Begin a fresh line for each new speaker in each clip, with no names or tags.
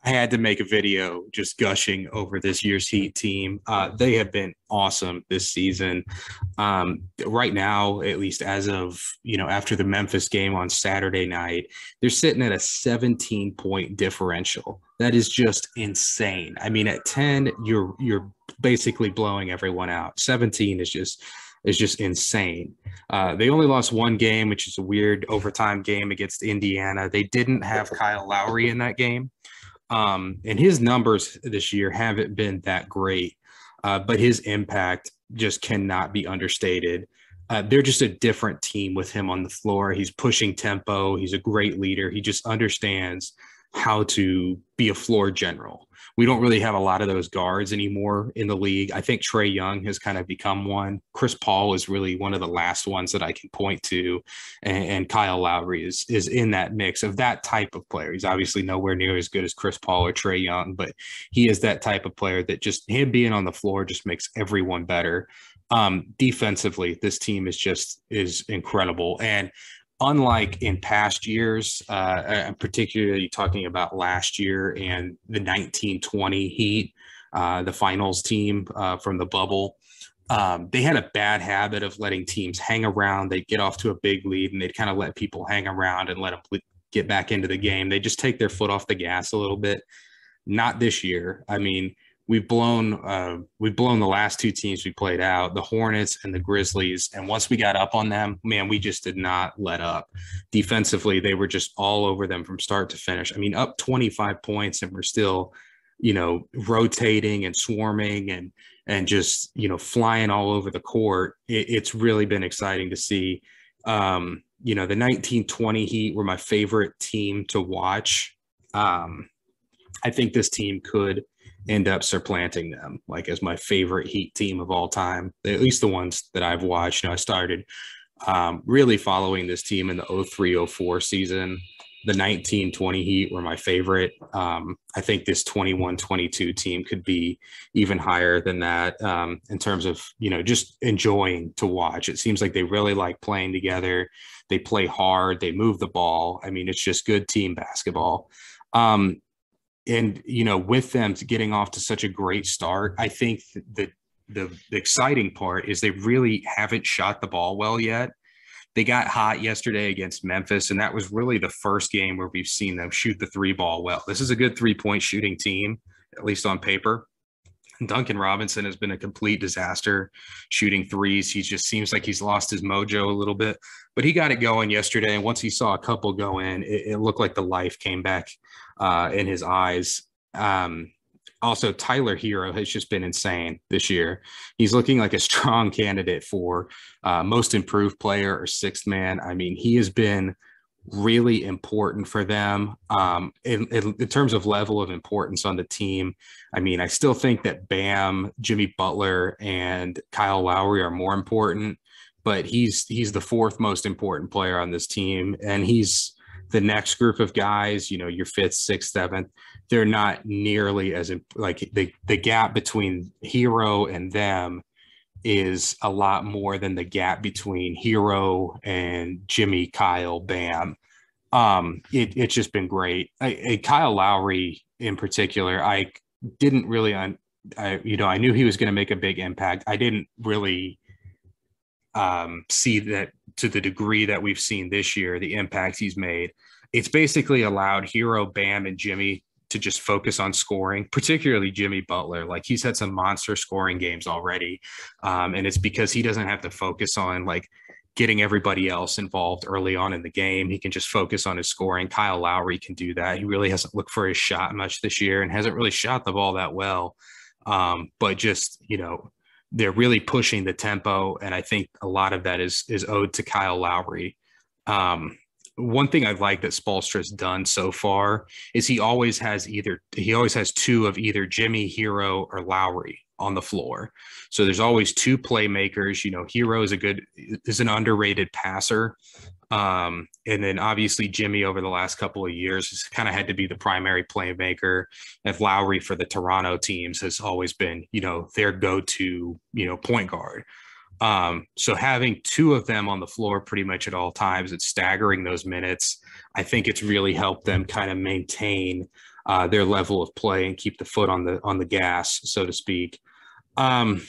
I had to make a video just gushing over this year's Heat team. They have been awesome this season. Right now, at least as of, after the Memphis game on Saturday night, they're sitting at a 17-point differential. That is just insane. I mean, at 10, you're basically blowing everyone out. 17 is just insane. They only lost one game, which is a weird overtime game against Indiana. They didn't have Kyle Lowry in that game. And his numbers this year haven't been that great, but his impact just cannot be understated. They're just a different team with him on the floor. He's pushing tempo. He's a great leader. He just understands how to be a floor general. We don't really have a lot of those guards anymore in the league. I think Trae Young has kind of become one. Chris Paul is really one of the last ones that I can point to. And Kyle Lowry is in that mix of that type of player. He's obviously nowhere near as good as Chris Paul or Trae Young, but he is that type of player that just him being on the floor just makes everyone better. Defensively, this team is incredible. And unlike in past years, I'm particularly talking about last year and the 1920 Heat, the finals team from the bubble, they had a bad habit of letting teams hang around. They'd get off to a big lead and they'd kind of let people hang around and let them get back into the game. They just take their foot off the gas a little bit. Not this year. I mean, we've blown the last two teams we played out, the Hornets and the Grizzlies. And once we got up on them, man, we just did not let up. Defensively, they were just all over them from start to finish. I mean, up 25 points and we're still, rotating and swarming and just, flying all over the court. It's really been exciting to see. The 1920 Heat were my favorite team to watch. I think this team could end up supplanting them, like as my favorite Heat team of all time, at least the ones that I've watched. I started really following this team in the 03-04 season. The 1920 Heat were my favorite. I think this 21-22 team could be even higher than that in terms of, just enjoying to watch. It seems like they really like playing together. They play hard. They move the ball. I mean, it's just good team basketball. And, with them getting off to such a great start, I think the exciting part is they really haven't shot the ball well yet. They got hot yesterday against Memphis, and that was really the first game where we've seen them shoot the three ball well. This is a good three-point shooting team, at least on paper. Duncan Robinson has been a complete disaster shooting threes. He just seems like he's lost his mojo a little bit, but he got it going yesterday. And once he saw a couple go in, it looked like the life came back in his eyes. Also, Tyler Hero has just been insane this year. He's looking like a strong candidate for most improved player or sixth man. I mean, he has been really important for them in terms of level of importance on the team. I mean, I still think that Bam, Jimmy Butler, and Kyle Lowry are more important, but he's the fourth most important player on this team, and he's the next group of guys, your fifth, sixth, seventh. They're not nearly as like the gap between Hero and them is a lot more than the gap between Hero and Jimmy, Kyle, Bam. It's just been great. Kyle Lowry in particular, I didn't really, I knew he was going to make a big impact. I didn't really see that to the degree that we've seen this year, the impact he's made. It's basically allowed Hero, Bam, and Jimmy to just focus on scoring, particularly Jimmy Butler. Like, he's had some monster scoring games already. And it's because he doesn't have to focus on like getting everybody else involved early on in the game. He can just focus on his scoring. Kyle Lowry can do that. He really hasn't looked for his shot much this year and hasn't really shot the ball that well. But just, they're really pushing the tempo. And I think a lot of that is owed to Kyle Lowry. One thing I've liked that Spoelstra's done so far is he always has two of either Jimmy, Hero, or Lowry on the floor. So there's always two playmakers. Hero is an underrated passer. And then obviously Jimmy over the last couple of years has kind of had to be the primary playmaker. And Lowry for the Toronto teams has always been, their go-to, point guard. So having two of them on the floor pretty much at all times and staggering those minutes, I think it's really helped them kind of maintain their level of play and keep the foot on the gas, so to speak. Um,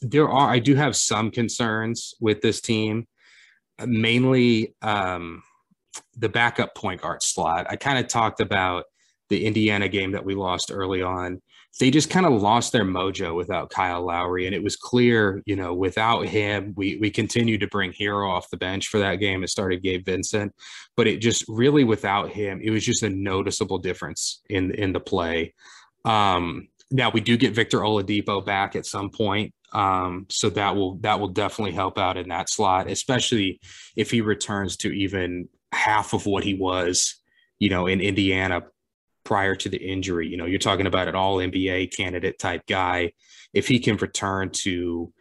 I do have some concerns with this team, mainly the backup point guard slot. I kind of talked about the Indiana game that we lost early on. They just kind of lost their mojo without Kyle Lowry. And it was clear, without him, we continued to bring Hero off the bench for that game and started Gabe Vincent. But it just really, without him, it was just a noticeable difference in the play. Now we do get Victor Oladipo back at some point. So that will definitely help out in that slot, especially if he returns to even half of what he was, in Indiana prior to the injury. You're talking about an all NBA candidate type guy. If he can return to,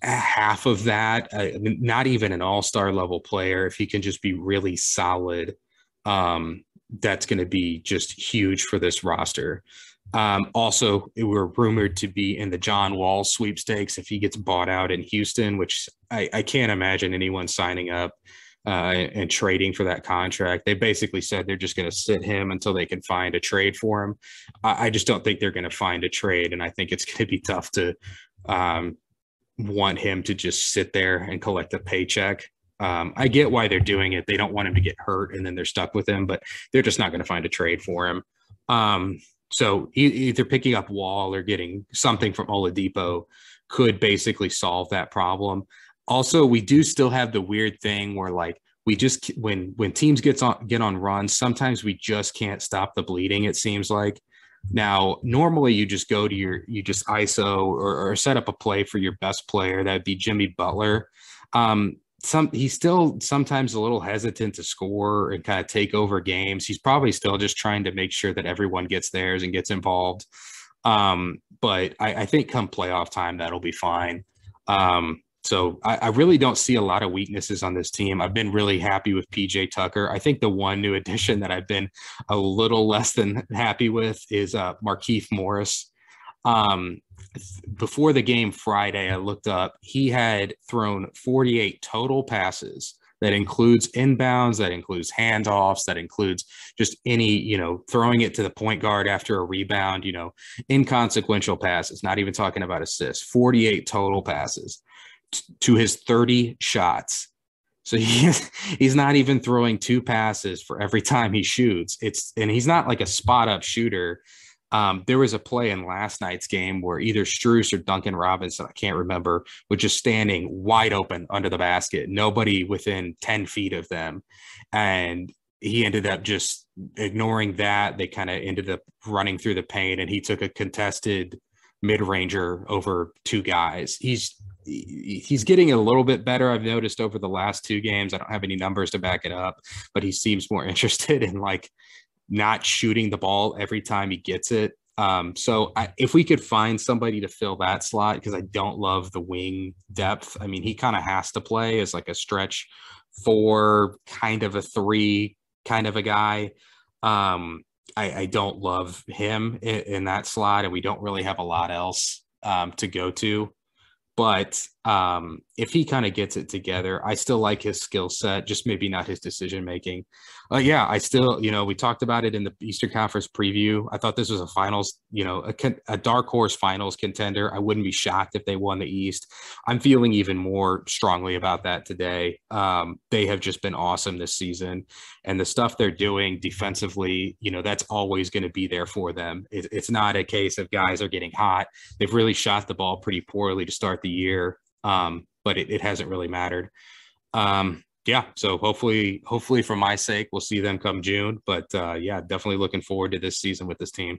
half of that, not even an all-star level player, if he can just be really solid, that's going to be just huge for this roster. Also, we're rumored to be in the John Wall sweepstakes if he gets bought out in Houston, which I can't imagine anyone signing up and trading for that contract. They basically said they're just going to sit him until they can find a trade for him. I just don't think they're going to find a trade, and I think it's going to be tough to want him to just sit there and collect a paycheck. I get why they're doing it. They don't want him to get hurt and then they're stuck with him, but they're just not going to find a trade for him. So either picking up Wall or getting something from Oladipo could basically solve that problem. Also, we do still have the weird thing where, like, we just when teams get on runs, sometimes we just can't stop the bleeding, it seems like. Now, normally you just go to you just ISO or set up a play for your best player. That'd be Jimmy Butler. He's still sometimes a little hesitant to score and kind of take over games. He's probably still just trying to make sure that everyone gets theirs and gets involved. But I think come playoff time, that'll be fine. So I really don't see a lot of weaknesses on this team. I've been really happy with PJ Tucker. I think the one new addition that I've been a little less than happy with is Markieff Morris. Before the game Friday, I looked up, he had thrown 48 total passes. That includes inbounds, that includes handoffs, that includes just any, throwing it to the point guard after a rebound, inconsequential passes, not even talking about assists, 48 total passes to his 30 shots. So he's not even throwing two passes for every time he shoots. And he's not like a spot up shooter. There was a play in last night's game where either Strus or Duncan Robinson, I can't remember, was just standing wide open under the basket, nobody within 10 feet of them. And he ended up just ignoring that. They kind of ended up running through the paint, and he took a contested mid-ranger over two guys. He's getting a little bit better, I've noticed, over the last two games. I don't have any numbers to back it up, but he seems more interested in, like, not shooting the ball every time he gets it. If we could find somebody to fill that slot, because I don't love the wing depth. I mean, he kind of has to play as like a stretch 4, kind of a 3 kind of a guy. I don't love him in that slot, and we don't really have a lot else to go to. But if he kind of gets it together, I still like his skill set, just maybe not his decision making. I still, we talked about it in the Eastern Conference preview. I thought this was a finals, a dark horse finals contender. I wouldn't be shocked if they won the East. I'm feeling even more strongly about that today. They have just been awesome this season, and the stuff they're doing defensively, that's always going to be there for them. It's not a case of guys are getting hot. They've really shot the ball pretty poorly to start the year, but it hasn't really mattered. So hopefully for my sake, we'll see them come June. But definitely looking forward to this season with this team.